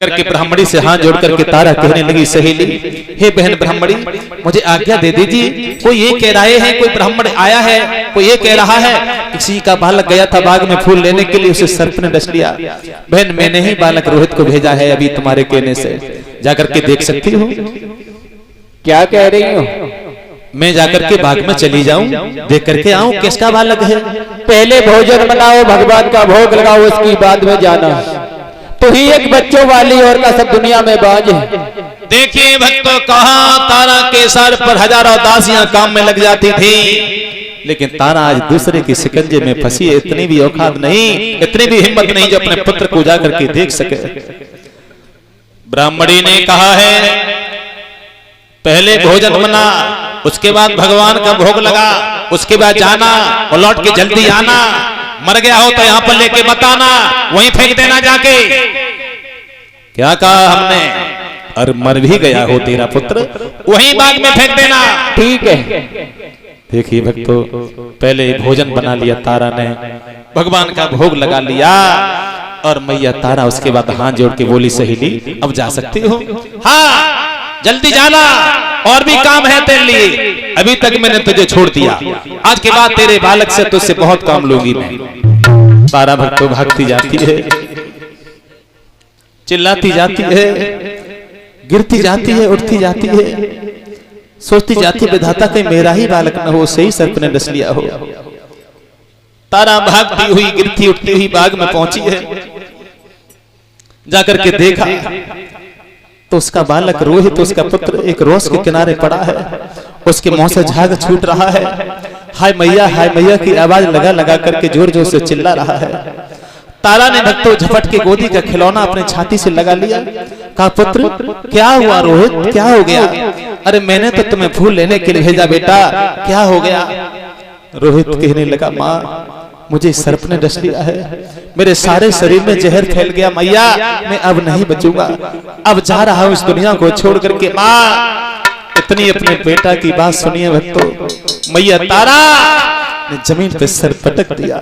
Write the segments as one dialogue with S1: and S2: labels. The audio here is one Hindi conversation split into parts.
S1: करके ब्राह्मणी से हाथ जोड़ करके तारा कहने लगी, सहेली हे बहन ब्राह्मणी, मुझे आज्ञा दे दीजिए। कोई ये कह रहे हैं, कोई ब्राह्मण आया है, कोई ये कह रहा है किसी का बालक गया था बाग में फूल लेने के लिए, उसे सर्प ने डस लिया। बहन मैंने ही बालक रोहित को भेजा है अभी तुम्हारे कहने से, जाकर के देख सकती हो?
S2: क्या कह रही हो?
S1: मैं जाकर के बाग में चली जाऊं, देख करके आऊं किसका बालक है।
S2: पहले भोजन बनाओ, भगवान का भोग लगाओ, उसकी बाद में जाना। तो ही एक बच्चों वाली और का सब दुनिया में बाज है।
S1: देखिए भक्तों, कहा तारा के सर पर हजारों दासियां काम में लग जाती थी, लेकिन तारा आज दूसरे की शिकंजे में फंसी है। इतनी भी औकात नहीं, इतनी भी हिम्मत नहीं जो अपने पुत्र को जाकर के देख सके। ब्राह्मणी ने कहा है पहले भोजन बना, उसके बाद भगवान का भोग लगा, उसके बाद जाना और लौट के जल्दी आना। मर गया हो तो यहाँ पर लेके मत आना, वहीं फेंक देना जाके। क्या कहा हमने? और मर भी गया हो तेरा पुत्र, वहीं बाग में फेंक देना।
S2: ठीक है।
S1: देखिए भक्तों, पहले भोजन बना लिया तारा ने, भगवान का भोग लगा लिया, और मैया तारा उसके बाद हाथ जोड़ के बोली, सहेली अब जा सकती हो? हाँ जल्दी जाना, और भी काम है तेरे लिए। अभी तक मैंने तुझे छोड़ दिया, आज के बाद तेरे बालक से तुझसे बहुत काम लूंगी मैं। तारा भक्तों भागती जाती है, चिल्लाती जाती है, गिरती जाती है, उठती जाती है, सोचती जाती है विधाता कहीं मेरा ही बालक न हो, सही सर्प ने डस लिया हो। तारा भागती हुई गिरती उठती हुई बाग में पहुंची है। जाकर के देखा तो उसका बालक रोहित, उसका पुत्र एक रोस के किनारे पड़ा है, उसके मुंह से झाग छूट रहा है। हाय मैया की आवाज लगा लगा करके जोर जोर से चिल्ला रहा है। तारा ने भक्तों झपट के गोदी का खिलौना अपने छाती से लगा लिया, कहा पुत्र क्या हुआ रोहित, क्या हो गया? अरे मैंने तो तुम्हें फूल लेने के लिए भेजा बेटा, क्या हो गया? रोहित कहने लगा, माँ मुझे सर्प ने डस लिया है, मेरे सारे शरीर में जहर फैल गया मैया, मैं अब नहीं बचूंगा, अब जा रहा हूं इस दुनिया को छोड़ करके। माँ इतनी अपने बेटा की बात सुनिए भक्तों, मैया तारा ने जमीन पे सर पटक दिया,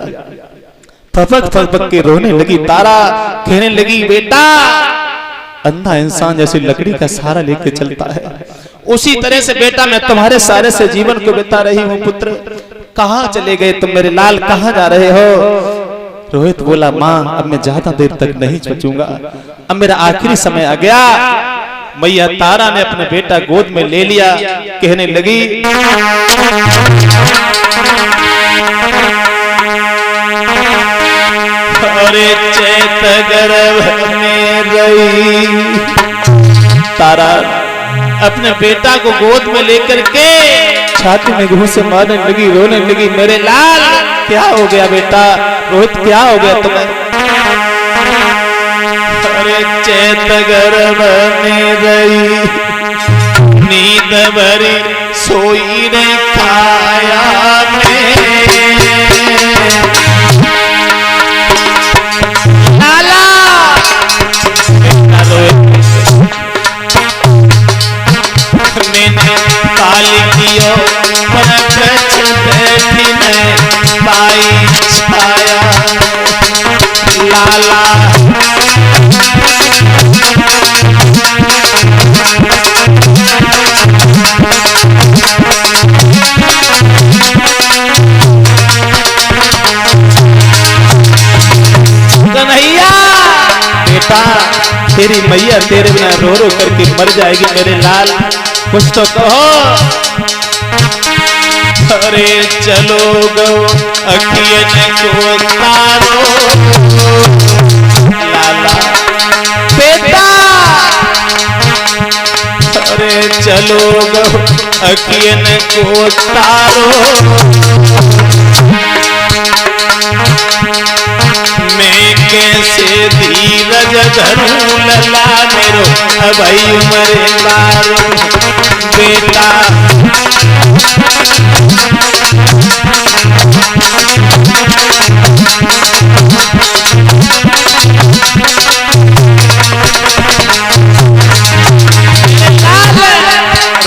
S1: फपक फपक के रोने लगी। तारा कहने लगी, बेटा अंधा इंसान जैसी लकड़ी का सहारा लेके चलता है, उसी तरह से बेटा मैं तुम्हारे सारे से जीवन को बिता रही हूँ। पुत्र कहाँ चले गए तुम मेरे लाल, कहाँ जा रहे हो? रोहित बोला, माँ अब मैं ज्यादा देर तक नहीं बचूंगा, अब मेरा आखिरी समय आ गया। मैया तारा ने अपने बेटा गोद में ले लिया, कहने लगी, अरे चैत गर्भ में रही। तारा अपने बेटा को गोद में लेकर के छाती में घूंसे मारने लगी, रोने लगी, मेरे लाल क्या हो गया बेटा? रोहित क्या हो गया तुम्हें? अरे चैत गर्भ में रही, नींद भरी सोई ने खाया मैंने काली कियो पर बैठी मैं पाई छाया लाला। कन्हैया बेटा तेरी मैया तेरे बिना रो रो करके मर जाएगी, मेरे लाल कुछ तो कहो। अरे चलो गो अखियन को तारो लाला बेटा, अरे चलो गो अखियन को तारो, मैं कैसे धीरज धरूं लला मेरो, अभई उमरे मारो बेटा।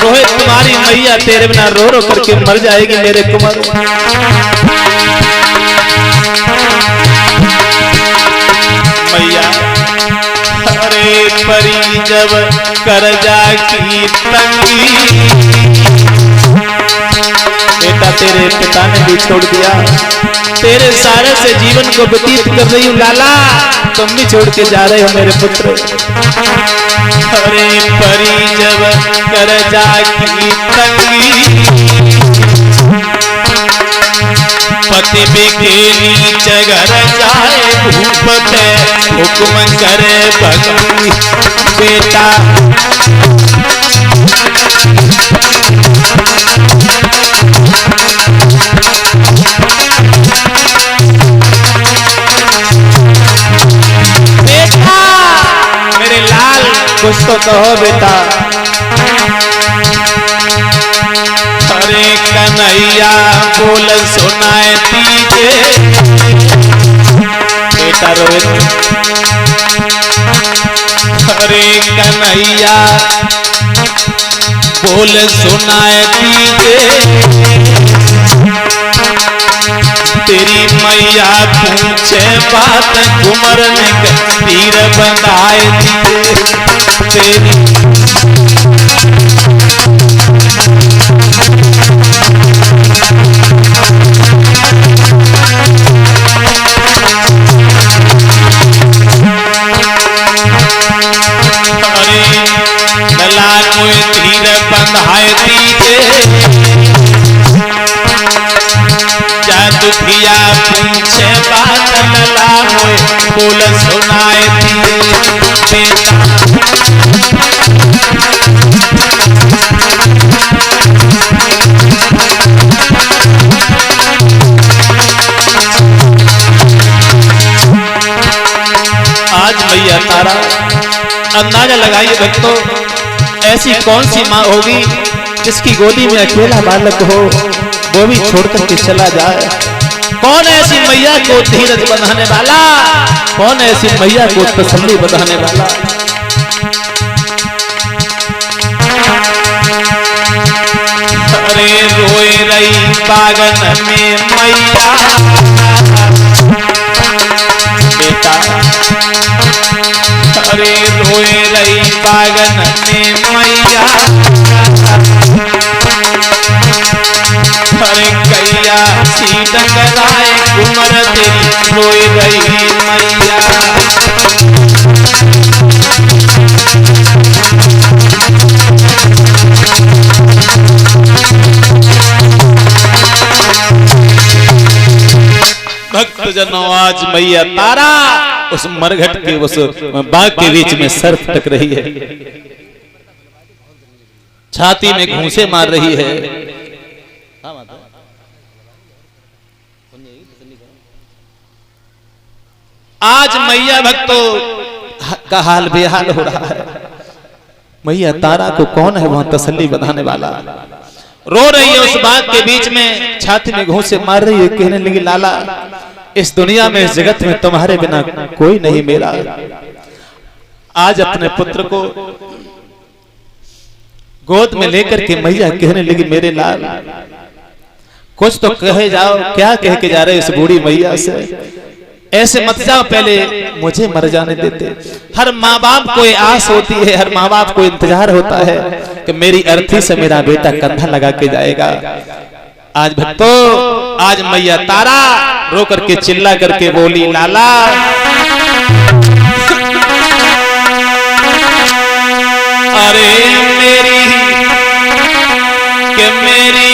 S1: रोहित तुम्हारी मैया तेरे बिना रो रो करके मर जाएगी मेरे कुंवर। मैया अरे परी जब करजा की तंगी, बेटा तेरे पिता ने भी छोड़ दिया, तेरे सारे से जीवन को व्यतीत कर रही हूँ लाला, तुम भी छोड़ के जा रहे हो मेरे पुत्र। अरे परी जब करजा की तंगी, पति बिकेली चगर जाए भूप पे, हुक्म करे भगनी बेटा। बेटा मेरे लाल कुछ तो कहो बेटा। अरे कन्हैया बोल सुनाए दीजे, बेटा रोहित। अरे कन्हैया बोल सुनाए दीजे, तेरी मैया पूछे बात कुंवर ने तीर बंधाए दीजे, तेरी तीर बंधाए दीजे, जादुकिया पूछे बात लला मोए बोल सुनाए दीजे। आज मैया तारा अंदाजा लगाइए भक्तों, ऐसी कौन सी माँ होगी जिसकी गोदी में अकेला बालक हो, वो भी छोड़कर के चला जाए। कौन ऐसी मैया को धीरज बंधाने वाला, कौन ऐसी मैया को तसल्ली बंधाने वाला। अरे रोए रही बागन में मैया, बेटा अरे रोए रही बागन में मैया, अरे कैया सी डगराए कुंवर तेरी रोए रही मैया। भक्त जनों आज मैया तारा उस मरघट के उस बाग के बीच में सर फटक रही है, छाती में घूंसे मार रही है। आज मैया भक्तों का हाल बेहाल हो रहा है। मैया तारा को कौन है वहां तसल्ली बंधाने वाला। रो रही है उस बाग के बीच में, छाती में घूंसे मार रही है, कहने लगी लाला इस दुनिया में इस जगत में तुम्हारे बिना कोई नहीं मेरा। आज अपने पुत्र को गोद में लेकर के मैया कहने लगी मेरे लाल कुछ तो कहे जाओ, क्या कह के जा रहे इस बूढ़ी मैया से, ऐसे मत जाओ, पहले मुझे मर जाने देते। हर माँ बाप को ये आस होती है, हर माँ बाप को इंतजार होता है कि मेरी अर्थी से मेरा बेटा कंधा लगा के जाएगा। आज भक्तों आज मैया तारा रो करके चिल्ला करके बोली लाला अरे मेरी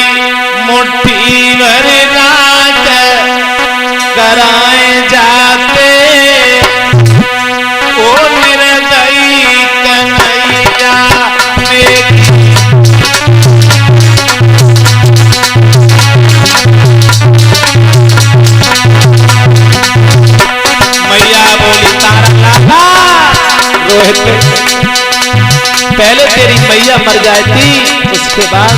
S1: मुट्ठी भर रात कराए जाते ओ निर्दयी कन्हैया मैया बोली तारा लाला रोहित पहले तेरी मैया मर जाती, उसके बाद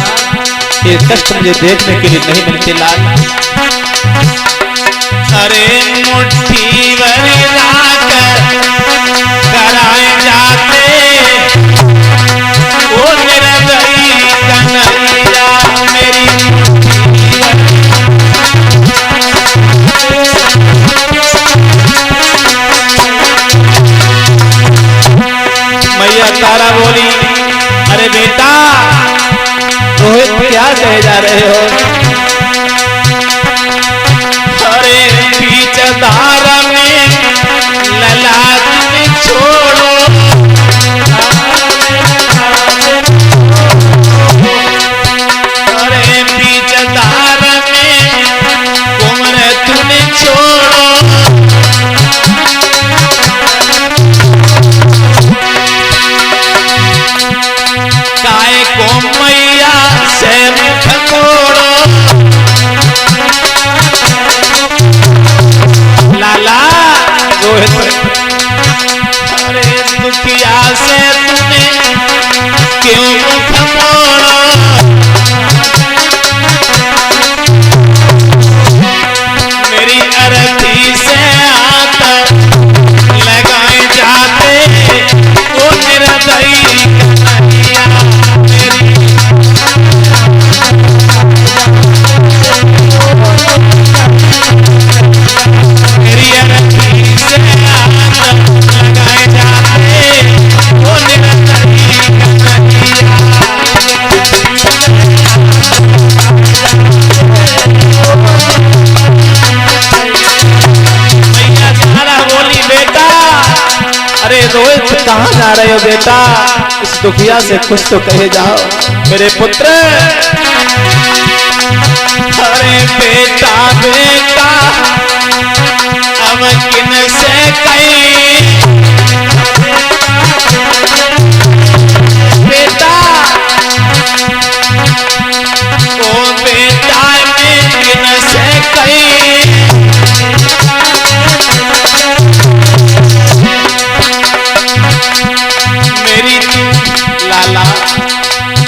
S1: ये कष्ट मुझे देखने के लिए नहीं मिलते लाल। अरे मुट्ठी भरी रात कराए जाते ओ निर्दयी कन्हैया मेरी मैया तारा बोली, अरे बेटा रोहित क्या कहे जा रहे हो? अरे बीच धारा में ललाट में छोड़ो, अरे बीच धारा में उम्र तूने छोड़ो, काय को मैया से मुख मोड़ो, लाला रोहित, अरे दुखिया से तूने क्यों मुख मोड़ो, मेरी अर्थी से हाथ लगाए जाते वो निर्दयी कन्हैया, मेरी अर्थी से हाथ लगाए जाते वो निर्दयी कन्हैया। मैया तारा बोली, बेटा अरे रोहित कहाँ जा रहे हो बेटा? इस दुखिया से कुछ तो कहे जाओ मेरे पुत्र। अरे बेटा बेटा अब किन से कहीं, बेटा ओ बेटा मैं किन से कहीं, मेरी लाला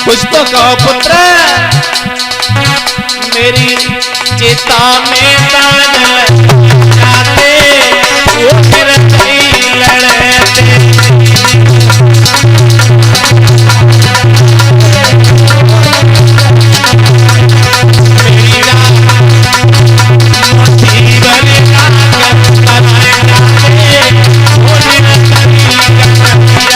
S1: कुछ तो कहो पुत्र, मेरी चिता में दान जाते वो फिर नहीं लड़ते, मेरी जीवन का बनाए जाते वो निर्दयी कन्हैया।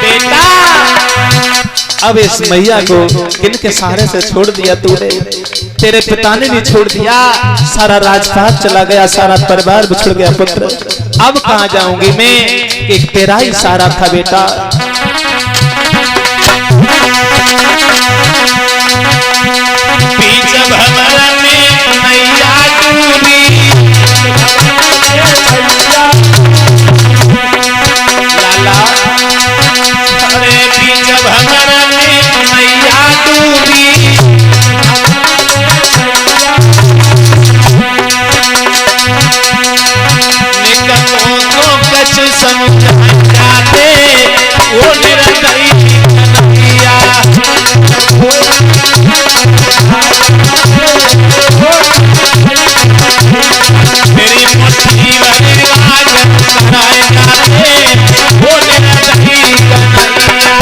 S1: बेटा अब इस मैया को किनके सहारे से छोड़ दिया तूने? तेरे पिता ने भी छोड़ दिया, सारा राजपाट चला गया, सारा परिवार बिछड़ गया पुत्र। अब कहाँ जाऊंगी मैं? एक तेरा ही सहारा था बेटा। बीच भंवर में मैया डूबी, लाला अरे बीच भंवर में मैया डूबी, निकटों को कछ समझा जाते वो निर्दयी कन्हैया। मेरी मुट्ठी भरी आग बनाए जाते वो निर्दयी कन्हैया।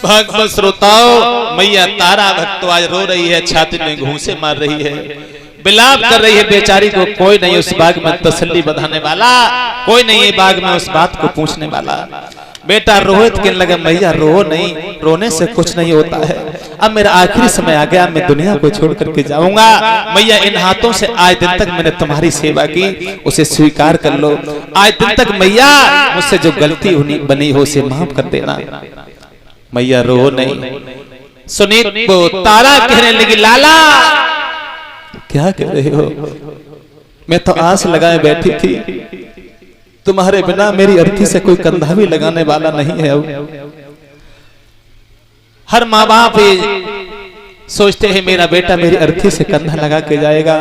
S1: भक्त श्रोताओं, मैया तारा भक्त आज रो रही है, छाती में घूंसे मार रही है, विलाप कर रही है बेचारी को। कोई नहीं उस बाग में तसल्ली बधाने वाला, कोई नहीं है बाग में उस बात को पूछने वाला। बेटा रोहित कहने लगा, मैया रो नहीं, रोने से कुछ नहीं होता है, अब मेरा आखिरी समय आ गया, मैं दुनिया को छोड़ करके जाऊंगा। मैया इन हाथों से आज दिन तक मैंने तुम्हारी सेवा की, उसे स्वीकार कर लो। आज दिन तक मैया मुझसे जो गलती बनी हो उसे माफ कर देना। मैया रो नहीं। सुनीत को तारा कहने लगी, लाला क्या कह रहे हो? मैं तो आस लगाए बैठी थी, तुम्हारे बिना मेरी अर्थी से कोई कंधा भी लगाने वाला नहीं है। अब हर माँ बाप सोचते हैं मेरा बेटा मेरी अर्थी से कंधा लगा के जाएगा,